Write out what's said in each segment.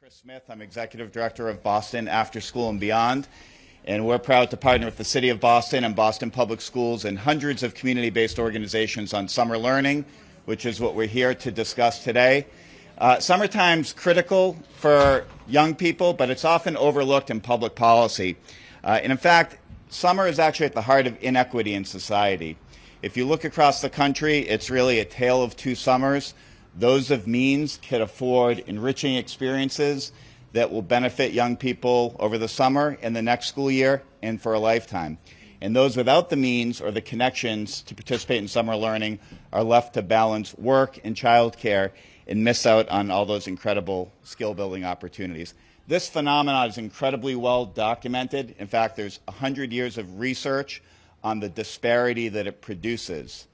Chris Smith. I'm Executive Director of Boston After School and Beyond, and we're proud to partner with the City of Boston and Boston Public Schools and hundreds of community-based organizations on summer learning, which is what we're here to discuss today. Summertime's critical for young people, but it's often overlooked in public policy. And in fact, summer is actually at the heart of inequity in society. If you look across the country, it's really a tale of two summers. Those of means can afford enriching experiences that will benefit young people over the summer and the next school year and for a lifetime. And those without the means or the connections to participate in summer learning are left to balance work and childcare and miss out on all those incredible skill-building opportunities. This phenomenon is incredibly well documented. In fact, there's 100 years of research on the disparity that it produces.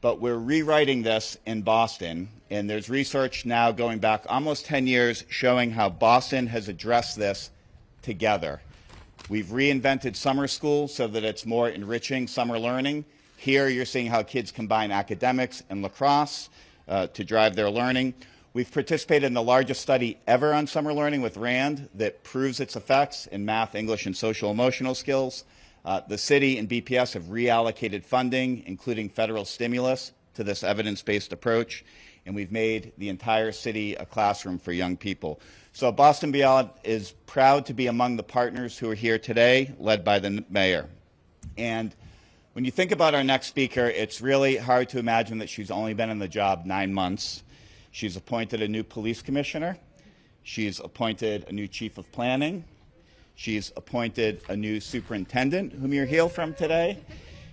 But we're rewriting this in Boston, and there's research now going back almost 10 years showing how Boston has addressed this together. We've reinvented summer school so that it's more enriching summer learning. Here you're seeing how kids combine academics and lacrosse to drive their learning. We've participated in the largest study ever on summer learning with RAND that proves its effects in math, English, and social emotional skills. The city and BPS have reallocated funding, including federal stimulus, to this evidence-based approach, and we've made the entire city a classroom for young people. So Boston Beyond is proud to be among the partners who are here today, led by the mayor. And when you think about our next speaker, it's really hard to imagine that she's only been in the job 9 months. She's appointed a new police commissioner. She's appointed a new chief of planning. She's appointed a new superintendent, whom you'll hear from today.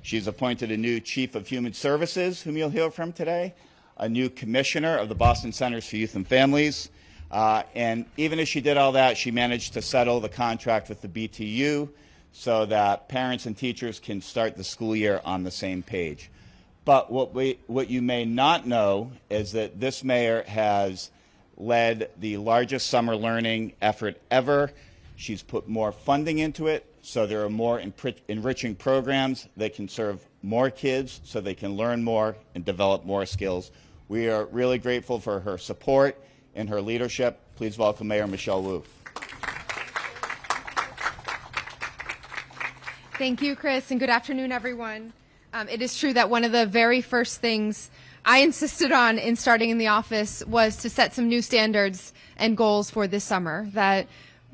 She's appointed a new chief of human services, whom you'll hear from today, a new commissioner of the Boston Centers for Youth and Families. And even as she did all that, she managed to settle the contract with the BTU so that parents and teachers can start the school year on the same page. But what you may not know is that this mayor has led the largest summer learning effort ever. She's put more funding into it, so there are more enriching programs that can serve more kids so they can learn more and develop more skills. We are really grateful for her support and her leadership. Please welcome Mayor Michelle Wu. Thank you, Chris, and good afternoon, everyone. It is true that one of the very first things I insisted on in starting in the office was to set some new standards and goals for this summer, that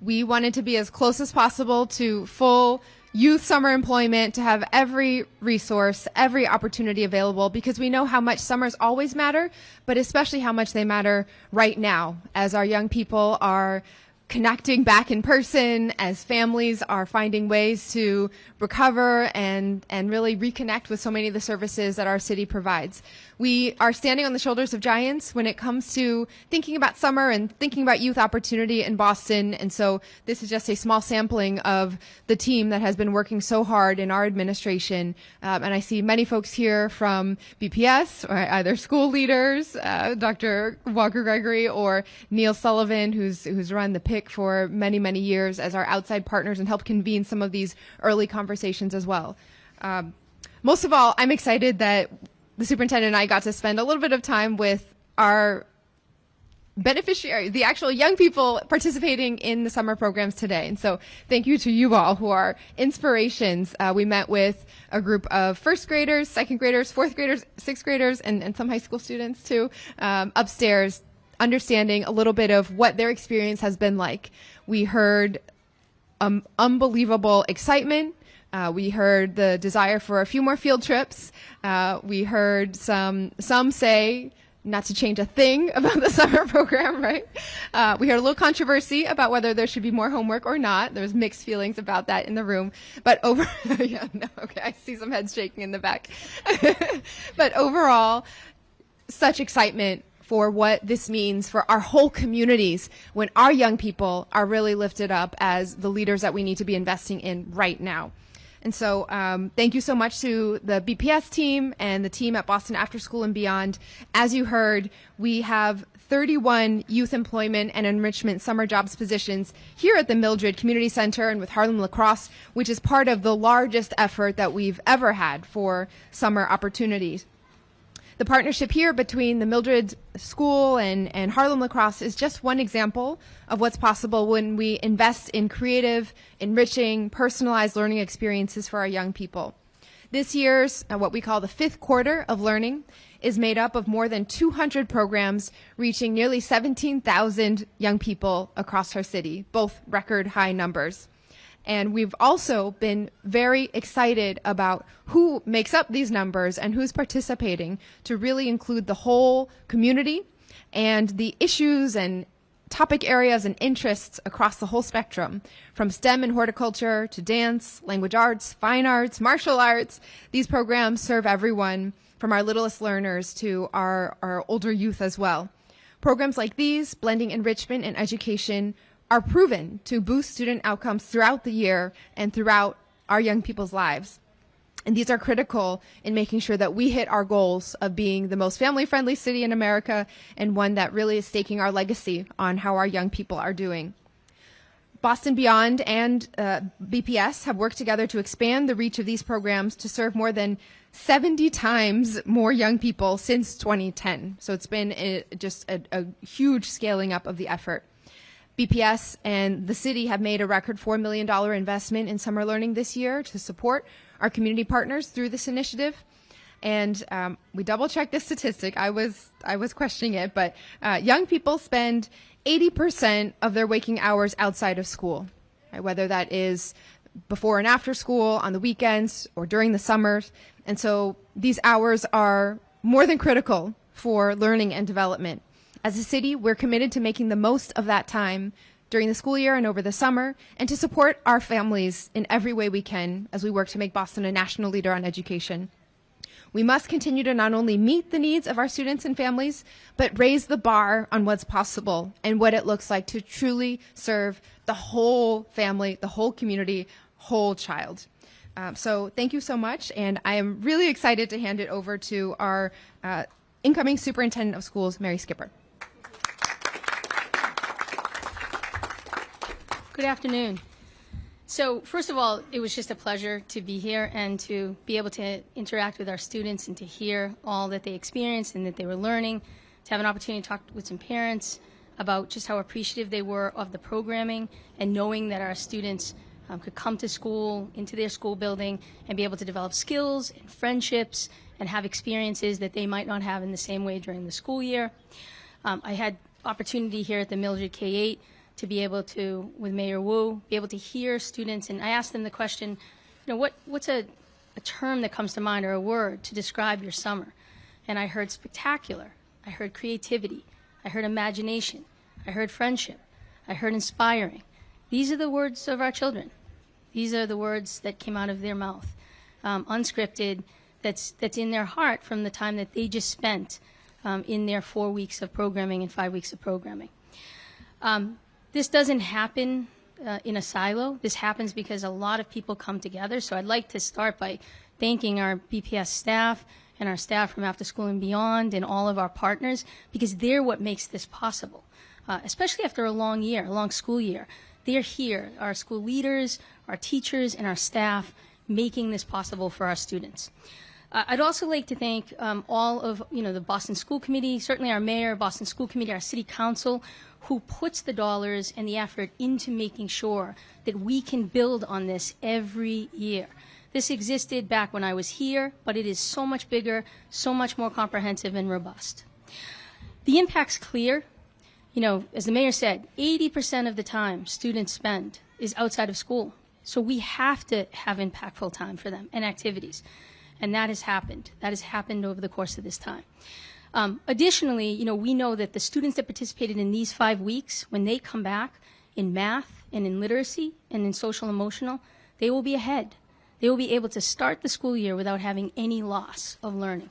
we wanted to be as close as possible to full youth summer employment, to have every resource, every opportunity available, because we know how much summers always matter, but especially how much they matter right now as our young people are connecting back in person, as families are finding ways to recover and really reconnect with so many of the services that our city provides. We are standing on the shoulders of giants when it comes to thinking about summer and thinking about youth opportunity in Boston. And so this is just a small sampling of the team that has been working so hard in our administration. And I see many folks here from BPS, or either school leaders, Dr. Walker Gregory, or Neil Sullivan, who's run the PIC for many, many years as our outside partners and helped convene some of these early conversations as well. Most of all, I'm excited that the superintendent and I got to spend a little bit of time with our beneficiaries, the actual young people participating in the summer programs today. And so thank you to you all who are inspirations. We met with a group of first graders, second graders, fourth graders, sixth graders, and some high school students too, upstairs, understanding a little bit of what their experience has been like. We heard unbelievable excitement. We heard the desire for a few more field trips. We heard some say not to change a thing about the summer program, right? We heard a little controversy about whether there should be more homework or not. There was mixed feelings about that in the room. But yeah, no, okay, I see some heads shaking in the back. But overall, such excitement for what this means for our whole communities when our young people are really lifted up as the leaders that we need to be investing in right now. And so thank you so much to the BPS team and the team at Boston After School and Beyond. As you heard, we have 31 youth employment and enrichment summer jobs positions here at the Mildred Community Center and with Harlem Lacrosse, which is part of the largest effort that we've ever had for summer opportunities. The partnership here between the Mildred School and Harlem Lacrosse is just one example of what's possible when we invest in creative, enriching, personalized learning experiences for our young people. This year's, what we call the fifth quarter of learning, is made up of more than 200 programs reaching nearly 17,000 young people across our city, both record high numbers. And we've also been very excited about who makes up these numbers and who's participating to really include the whole community and the issues and topic areas and interests across the whole spectrum, from STEM and horticulture to dance, language arts, fine arts, martial arts. These programs serve everyone from our littlest learners to our older youth as well. Programs like these, blending enrichment and education, are proven to boost student outcomes throughout the year and throughout our young people's lives. And these are critical in making sure that we hit our goals of being the most family-friendly city in America and one that really is staking our legacy on how our young people are doing. Boston Beyond and BPS have worked together to expand the reach of these programs to serve more than 70 times more young people since 2010. So it's been just a huge scaling up of the effort. BPS and the city have made a record $4 million investment in summer learning this year to support our community partners through this initiative. And we double-checked this statistic. I was questioning it, but young people spend 80% of their waking hours outside of school, right? Whether that is before and after school, on the weekends, or during the summers. And so these hours are more than critical for learning and development. As a city, we're committed to making the most of that time during the school year and over the summer, and to support our families in every way we can as we work to make Boston a national leader on education. We must continue to not only meet the needs of our students and families, but raise the bar on what's possible and what it looks like to truly serve the whole family, the whole community, whole child. So thank you so much, and I am really excited to hand it over to our incoming Superintendent of Schools, Mary Skipper. Good afternoon. So first of all, it was just a pleasure to be here and to be able to interact with our students and to hear all that they experienced and that they were learning, to have an opportunity to talk with some parents about just how appreciative they were of the programming and knowing that our students could come to school, into their school building, and be able to develop skills and friendships and have experiences that they might not have in the same way during the school year. I had opportunity here at the Mildred K-8 to be able to, with Mayor Wu, be able to hear students, and I asked them the question, you know, what's a term that comes to mind or a word to describe your summer? And I heard spectacular, I heard creativity, I heard imagination, I heard friendship, I heard inspiring. These are the words of our children. These are the words that came out of their mouth, unscripted, that's in their heart from the time that they just spent in their 4 weeks of programming and 5 weeks of programming. This doesn't happen in a silo. This happens because a lot of people come together. So I'd like to start by thanking our BPS staff and our staff from After School and Beyond and all of our partners, because they're what makes this possible, especially after a long year, a long school year. They're here, our school leaders, our teachers, and our staff, making this possible for our students. I'd also like to thank all of the Boston School Committee, certainly our mayor, Boston School Committee, our city council, who puts the dollars and the effort into making sure that we can build on this every year. This existed back when I was here, but it is so much bigger, so much more comprehensive and robust. The impact's clear. You know, as the mayor said, 80% of the time students spend is outside of school. So we have to have impactful time for them and activities. And that has happened. That has happened over the course of this time. Additionally, we know that the students that participated in these 5 weeks, when they come back in math and in literacy and in social emotional, they will be ahead. They will be able to start the school year without having any loss of learning.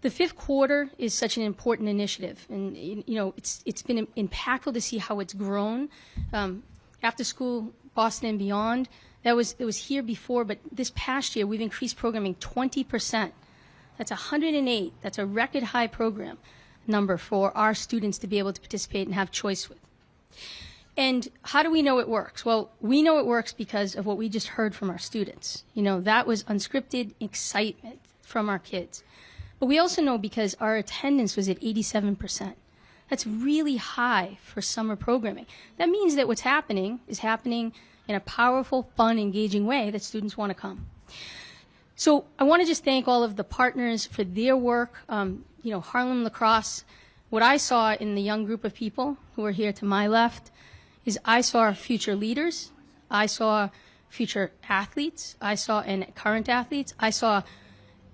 The fifth quarter is such an important initiative, and it's been impactful to see how it's grown. After School Boston and Beyond, it was here before, but this past year we've increased programming 20%. That's 108. That's a record high program number for our students to be able to participate and have choice with. And how do we know it works? Well, we know it works because of what we just heard from our students. That was unscripted excitement from our kids. But we also know because our attendance was at 87%. That's really high for summer programming. That means that what's happening is happening in a powerful, fun, engaging way that students want to come. So I want to just thank all of the partners for their work. Harlem Lacrosse, what I saw in the young group of people who are here to my left is I saw future leaders, I saw future athletes, I saw current athletes, I saw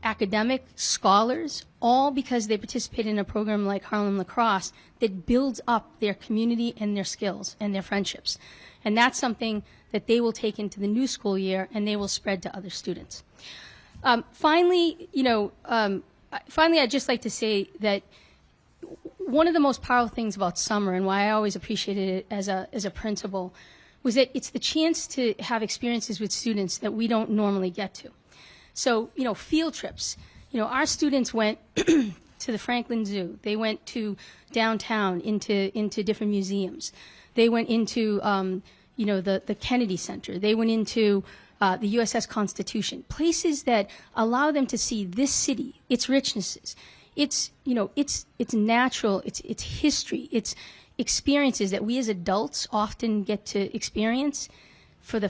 academic scholars, all because they participated in a program like Harlem Lacrosse that builds up their community and their skills and their friendships. And that's something that they will take into the new school year and they will spread to other students. Finally, I'd just like to say that one of the most powerful things about summer and why I always appreciated it as a principal was that it's the chance to have experiences with students that we don't normally get to. So, field trips. Our students went to the Franklin Zoo. They went to downtown into different museums. They went into, the Kennedy Center. They went into the USS Constitution, places that allow them to see this city, its richnesses, its natural, its history, its experiences that we as adults often get to experience for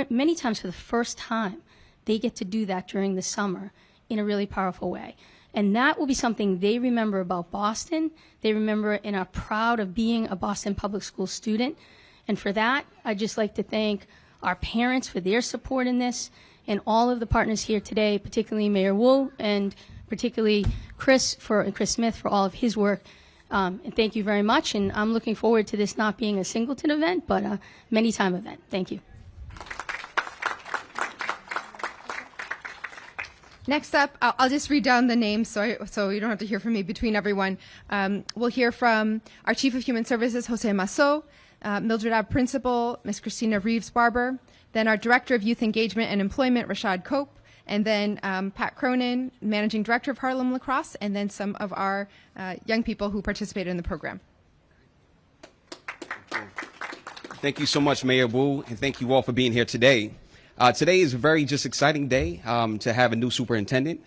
many times for the first time. They get to do that during the summer in a really powerful way. And that will be something they remember about Boston. They remember and are proud of being a Boston Public School student. And for that, I'd just like to thank our parents for their support in this, and all of the partners here today, particularly Mayor Wu and particularly Chris Smith for all of his work. And thank you very much. And I'm looking forward to this not being a singleton event, but a many-time event. Thank you. Next up, I'll just read down the names so you don't have to hear from me between everyone. We'll hear from our Chief of Human Services, Jose Masso, Mildred Ave Principal, Ms. Christina Reeves-Barber, then our Director of Youth Engagement and Employment, Rashad Cope, and then Pat Cronin, Managing Director of Harlem Lacrosse, and then some of our young people who participated in the program. Thank you so much, Mayor Wu, and thank you all for being here today. Today is a very just exciting day to have a new superintendent,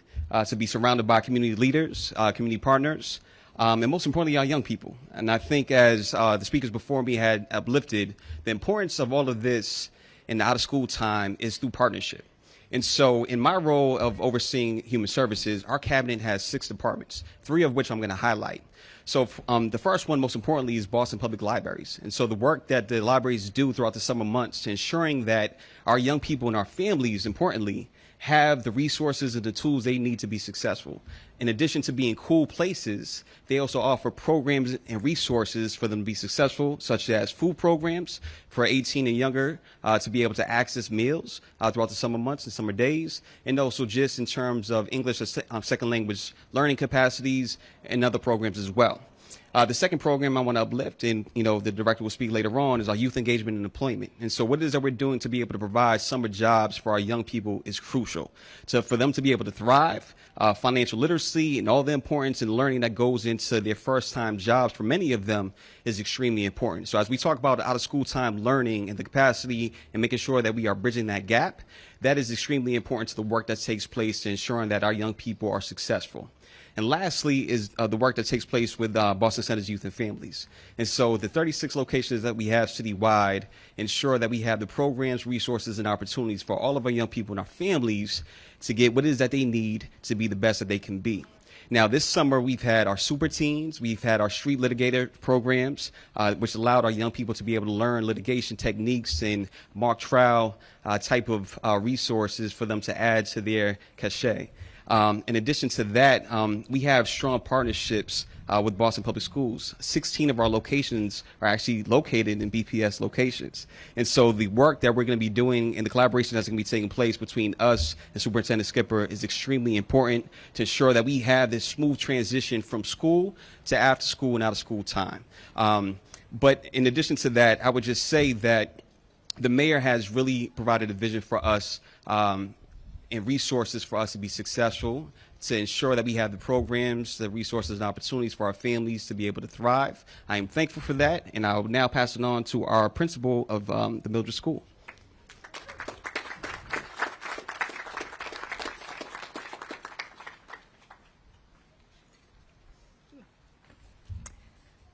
to be surrounded by community leaders, community partners, and most importantly, our young people. And I think as the speakers before me had uplifted, the importance of all of this in the out-of-school time is through partnership. And so in my role of overseeing human services, our cabinet has 6 departments, 3 of which I'm going to highlight. So the first one, most importantly, is Boston Public Libraries. And so the work that the libraries do throughout the summer months to ensuring that our young people and our families, importantly, have the resources and the tools they need to be successful. In addition to being cool places, they also offer programs and resources for them to be successful, such as food programs for 18 and younger to be able to access meals throughout the summer months and summer days, and also just in terms of English as second language learning capacities and other programs as well. The second program I want to uplift, and the director will speak later on, is our youth engagement and employment. And so what it is that we're doing to be able to provide summer jobs for our young people is crucial. For them to be able to thrive, financial literacy and all the importance and learning that goes into their first-time jobs for many of them is extremely important. So as we talk about out-of-school time learning and the capacity and making sure that we are bridging that gap, that is extremely important to the work that takes place to ensuring that our young people are successful. And lastly is the work that takes place with Boston Center's Youth and Families. And so the 36 locations that we have citywide ensure that we have the programs, resources, and opportunities for all of our young people and our families to get what it is that they need to be the best that they can be. Now, this summer, we've had our super teens, we've had our street litigator programs, which allowed our young people to be able to learn litigation techniques and mock trial type of resources for them to add to their cachet. In addition to that, we have strong partnerships with Boston Public Schools. 16 of our locations are actually located in BPS locations. And so the work that we're going to be doing and the collaboration that's going to be taking place between us and Superintendent Skipper is extremely important to ensure that we have this smooth transition from school to after school and out of school time. But in addition to that, I would just say that the mayor has really provided a vision for us and resources for us to be successful, to ensure that we have the programs, the resources and opportunities for our families to be able to thrive. I am thankful for that, and I will now pass it on to our principal of the Mildred School.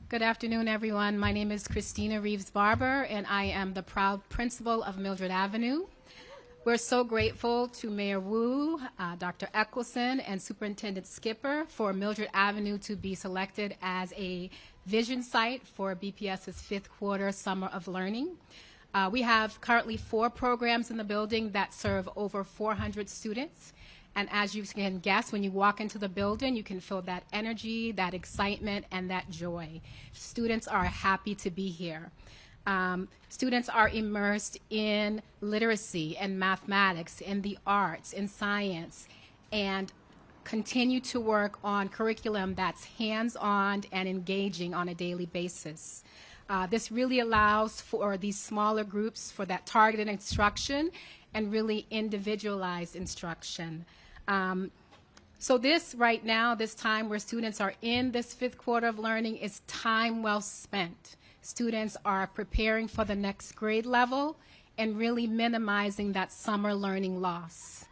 Good afternoon, everyone. My name is Christina Reeves Barber, and I am the proud principal of Mildred Avenue. We're so grateful to Mayor Wu, Dr. Eccleston, and Superintendent Skipper for Mildred Avenue to be selected as a vision site for BPS's fifth quarter Summer of Learning. We have currently 4 programs in the building that serve over 400 students. And as you can guess, when you walk into the building, you can feel that energy, that excitement, and that joy. Students are happy to be here. Students are immersed in literacy and mathematics, in the arts, in science, and continue to work on curriculum that's hands-on and engaging on a daily basis. This really allows for these smaller groups for that targeted instruction and really individualized instruction. So this right now, this time where students are in this fifth quarter of learning is time well spent. Students are preparing for the next grade level and really minimizing that summer learning loss.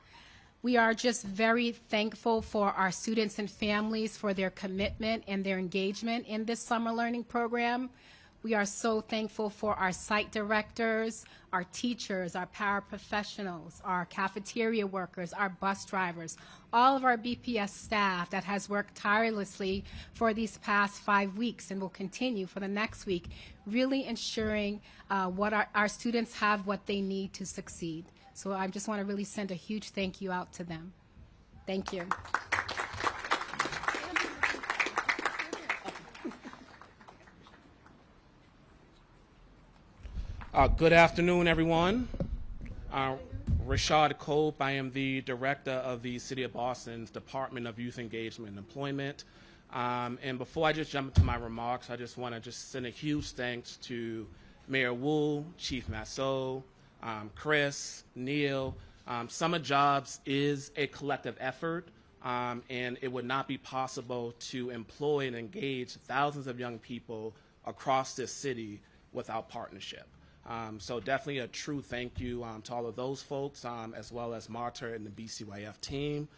We are just very thankful for our students and families for their commitment and their engagement in this summer learning program. We are so thankful for our site directors, our teachers, our paraprofessionals, our cafeteria workers, our bus drivers, all of our BPS staff that has worked tirelessly for these past 5 weeks and will continue for the next week, really ensuring what our students have what they need to succeed. So I just want to really send a huge thank you out to them. Thank you. Good afternoon, everyone. Rashad Cope. I am the director of the City of Boston's Department of Youth Engagement and Employment. And before I just jump into my remarks, I just want to send a huge thanks to Mayor Wu, Chief Massot, Chris, Neil. Summer Jobs is a collective effort, and it would not be possible to employ and engage thousands of young people across this city without partnership. So definitely a true thank you to all of those folks, as well as Marta and the BCYF team.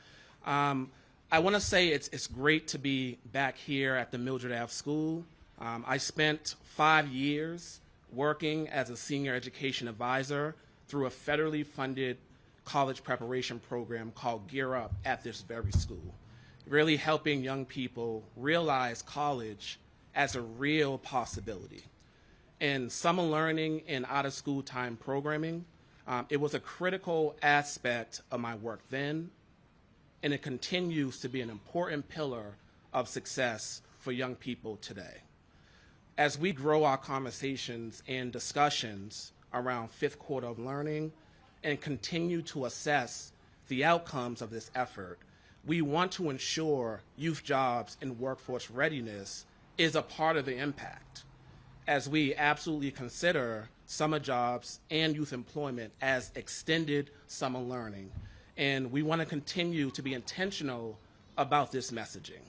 I want to say it's great to be back here at the Mildred Ave School. I spent 5 years working as a senior education advisor through a federally funded college preparation program called Gear Up at this very school, really helping young people realize college as a real possibility. In summer learning and out-of-school time programming, it was a critical aspect of my work then, and it continues to be an important pillar of success for young people today. As we grow our conversations and discussions around fifth quarter of learning and continue to assess the outcomes of this effort, we want to ensure youth jobs and workforce readiness is a part of the impact, as we absolutely consider summer jobs and youth employment as extended summer learning. And we want to continue to be intentional about this messaging.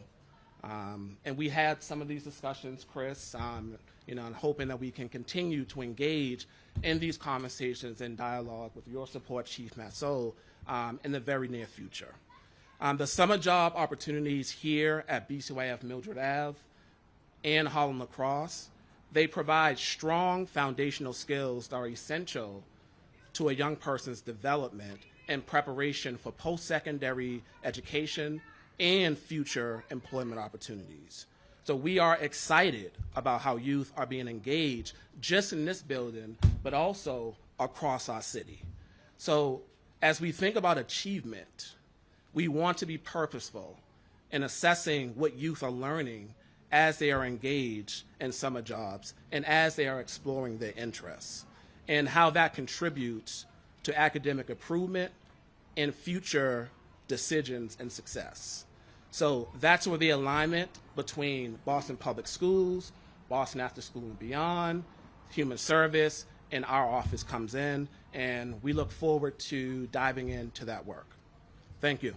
And we had some of these discussions, Chris, and hoping that we can continue to engage in these conversations and dialogue with your support, Chief Massot, in the very near future. The summer job opportunities here at BCYF Mildred Ave and Harlem Lacrosse, they provide strong foundational skills that are essential to a young person's development and preparation for post-secondary education and future employment opportunities. So we are excited about how youth are being engaged just in this building, but also across our city. So as we think about achievement, we want to be purposeful in assessing what youth are learning as they are engaged in summer jobs and as they are exploring their interests, and how that contributes to academic improvement and future decisions and success. So that's where the alignment between Boston Public Schools, Boston After School and Beyond, Human Service, and our office comes in, and we look forward to diving into that work. Thank you.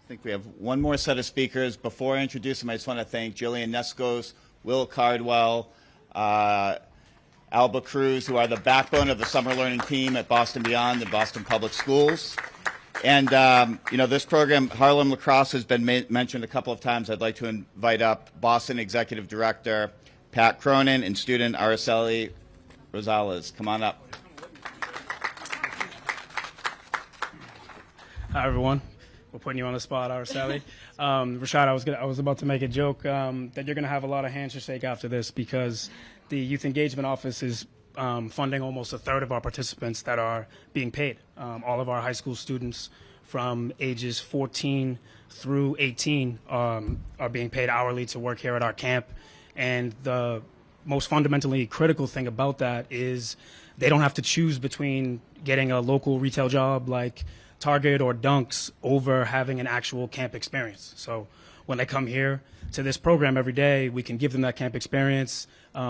I think we have one more set of speakers. Before I introduce them, I just want to thank Jillian Neskos, Will Cardwell, Alba Cruz, who are the backbone of the summer learning team at Boston Beyond and Boston Public Schools. And, this program, Harlem Lacrosse, has been mentioned a couple of times. I'd like to invite up Boston Executive Director Pat Cronin and student Araceli Rosales. Come on up. Hi, everyone. We're putting you on the spot, Araceli. Rashad, I was about to make a joke that you're going to have a lot of hands to shake after this because the Youth Engagement Office is funding almost a third of our participants that are being paid. All of our high school students from ages 14 through 18 are being paid hourly to work here at our camp. And the most fundamentally critical thing about that is they don't have to choose between getting a local retail job like Target or Dunks over having an actual camp experience. So when they come here to this program every day, we can give them that camp experience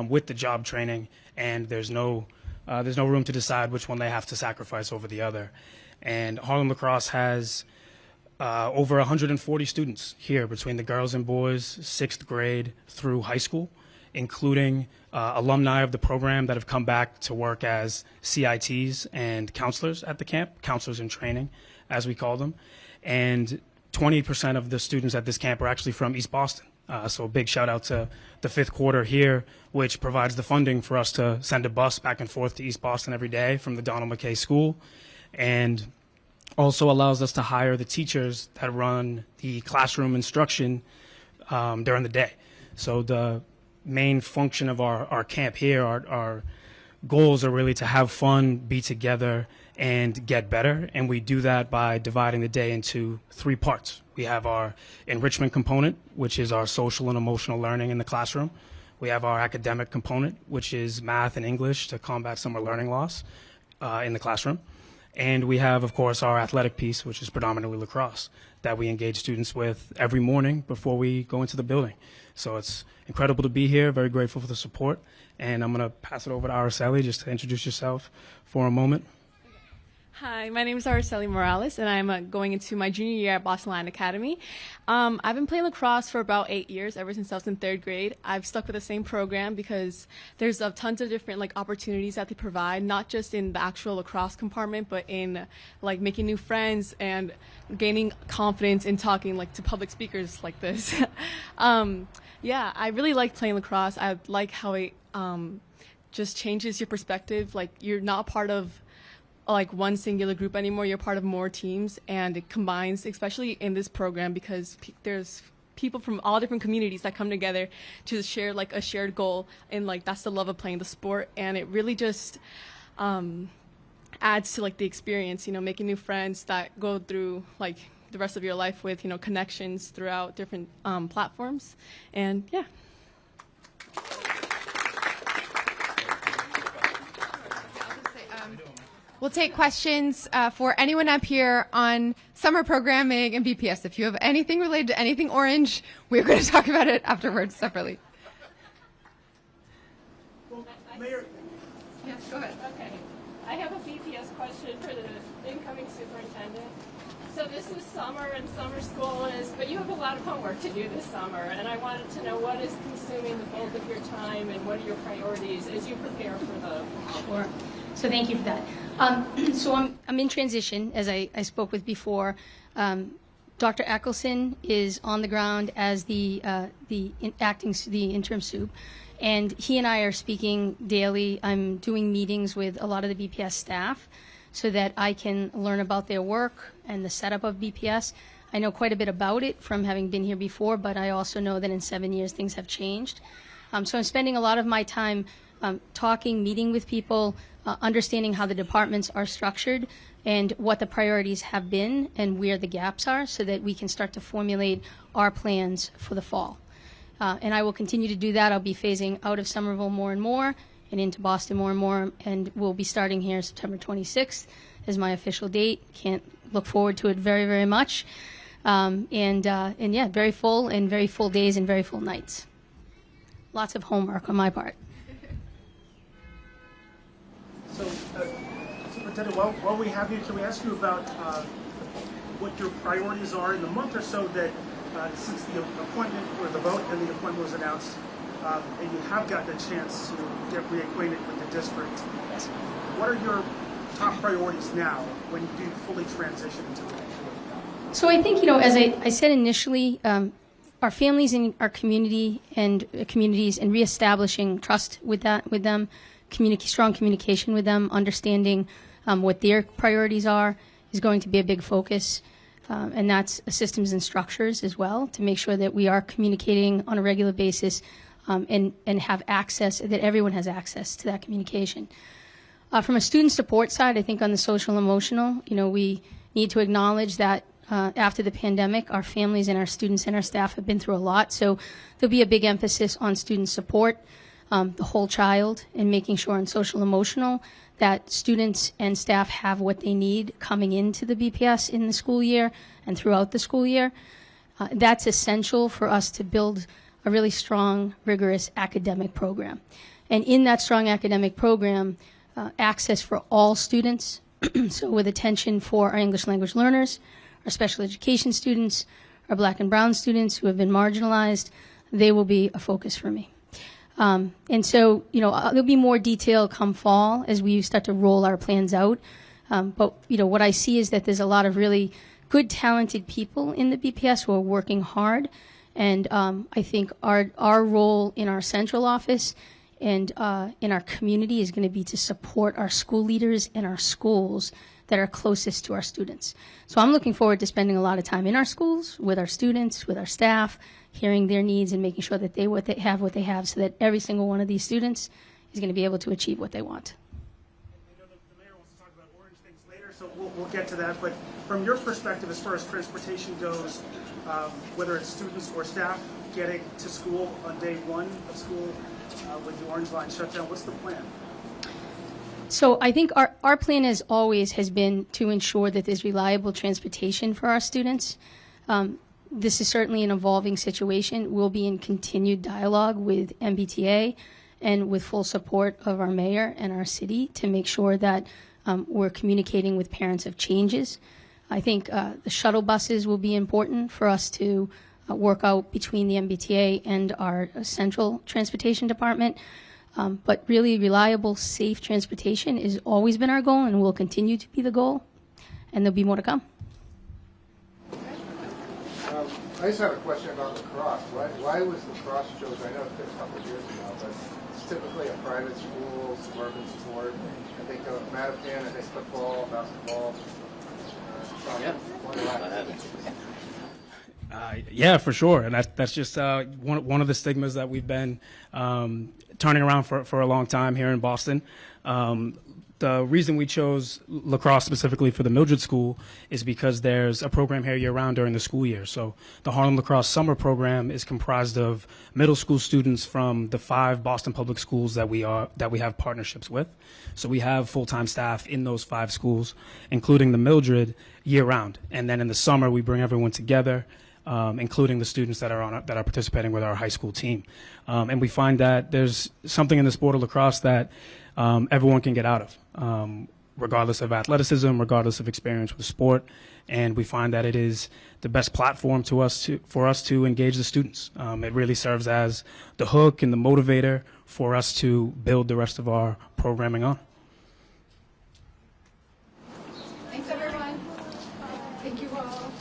with the job training, and there's no room to decide which one they have to sacrifice over the other. And Harlem Lacrosse has over 140 students here between the girls and boys, 6th grade through high school, including alumni of the program that have come back to work as CITs and counselors at the camp, counselors in training, as we call them. And 20% of the students at this camp are actually from East Boston. So a big shout out to the 5th quarter here, which provides the funding for us to send a bus back and forth to East Boston every day from the Donald McKay School, and also allows us to hire the teachers that run the classroom instruction during the day. So the main function of our camp here, our goals are really to have fun, be together, and get better. And we do that by dividing the day into 3 parts. We have our enrichment component, which is our social and emotional learning in the classroom. We have our academic component, which is math and English to combat summer learning loss in the classroom. And we have, of course, our athletic piece, which is predominantly lacrosse, that we engage students with every morning before we go into the building. So it's incredible to be here, very grateful for the support. And I'm going to pass it over to Araceli just to introduce yourself for a moment. Hi, my name is Araceli Morales, and I'm going into my junior year at Boston Lion Academy. I've been playing lacrosse for about 8 years, ever since I was in 3rd grade. I've stuck with the same program because there's tons of different opportunities that they provide, not just in the actual lacrosse compartment, but in making new friends and gaining confidence in talking to public speakers like this. Yeah, I really like playing lacrosse. I like how it just changes your perspective. You're not part of one singular group anymore. You're part of more teams, and it combines, especially in this program, because there's people from all different communities that come together to share a shared goal, and that's the love of playing the sport. And it really just adds to the experience, making new friends that go through the rest of your life with connections throughout different platforms. And yeah. We'll take questions for anyone up here on summer programming and BPS. If you have anything related to anything orange, we're going to talk about it afterwards separately. Well, Mayor. Yes, go ahead. Okay. I have a BPS question for the incoming superintendent. So this is summer and summer school but you have a lot of homework to do this summer, and I wanted to know what is consuming the bulk of your time and what are your priorities as you prepare for the fall? Sure. So thank you for that. So I'm in transition, as I spoke with before. Dr. Eccleston is on the ground as the interim soup, and he and I are speaking daily. I'm doing meetings with a lot of the BPS staff so that I can learn about their work and the setup of BPS. I know quite a bit about it from having been here before, but I also know that in 7 years things have changed. So I'm spending a lot of my time talking, meeting with people, understanding how the departments are structured and what the priorities have been and where the gaps are so that we can start to formulate our plans for the fall. And I will continue to do that. I'll be phasing out of Somerville more and more and into Boston more and more, and we'll be starting here September 26th is my official date. Can't look forward to it very, very much. And yeah, very full days and very full nights. Lots of homework on my part. So, Superintendent, while we have you, can we ask you about what your priorities are in the month or so that since the appointment or the vote and the appointment was announced, and you have gotten a chance to get reacquainted with the district? Yes. What are your top priorities now when you do fully transition into the So I think, as I said initially, our families in our community and communities and reestablishing trust with them, strong communication with them, understanding what their priorities are is going to be a big focus. And that's systems and structures as well to make sure that we are communicating on a regular basis and have access, that everyone has access to that communication. From a student support side, I think on the social emotional, we need to acknowledge that after the pandemic, our families and our students and our staff have been through a lot. So there'll be a big emphasis on student support, the whole child, and making sure on social emotional that students and staff have what they need coming into the BPS in the school year and throughout the school year. That's essential for us to build a really strong, rigorous academic program. And in that strong academic program, access for all students, so with attention for our English language learners, our special education students, our black and brown students who have been marginalized, they will be a focus for me. And so, there'll be more detail come fall as we start to roll our plans out. But, what I see is that there's a lot of really good, talented people in the BPS who are working hard. And I think our role in our central office and in our community is going to be to support our school leaders and our schools that are closest to our students. So I'm looking forward to spending a lot of time in our schools, with our students, with our staff, hearing their needs and making sure that they have what they have so that every single one of these students is going to be able to achieve what they want. I know the mayor wants to talk about orange things later, so we'll get to that. But from your perspective, as far as transportation goes, whether it's students or staff getting to school on day one of school with the Orange Line shut down, what's the plan? So I think our plan as always has been to ensure that there's reliable transportation for our students. This is certainly an evolving situation. We'll be in continued dialogue with MBTA and with full support of our mayor and our city to make sure that we're communicating with parents of changes. I think the shuttle buses will be important for us to work out between the MBTA and our central transportation department. But really reliable, safe transportation has always been our goal and will continue to be the goal. And there'll be more to come. I just have a question about lacrosse. Why was lacrosse chosen? I know it's been a couple of years now, but it's typically a private school, suburban sport. I think Mattapan, I think football, basketball. Yeah, for sure, and that's just one of the stigmas that we've been turning around for a long time here in Boston. The reason we chose lacrosse specifically for the Mildred School is because there's a program here year-round during the school year. So the Harlem Lacrosse Summer Program is comprised of middle school students from the 5 Boston public schools that we have partnerships with. So we have full-time staff in those 5 schools, including the Mildred, year-round. And then in the summer, we bring everyone together, including the students that are participating with our high school team. And we find that there's something in the sport of lacrosse that everyone can get out of, regardless of athleticism, regardless of experience with the sport. And we find that it is the best platform for us to engage the students. It really serves as the hook and the motivator for us to build the rest of our programming on. Thanks, everyone. Thank you all.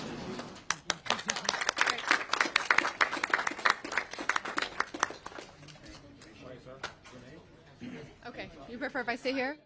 Okay, you prefer if I stay here?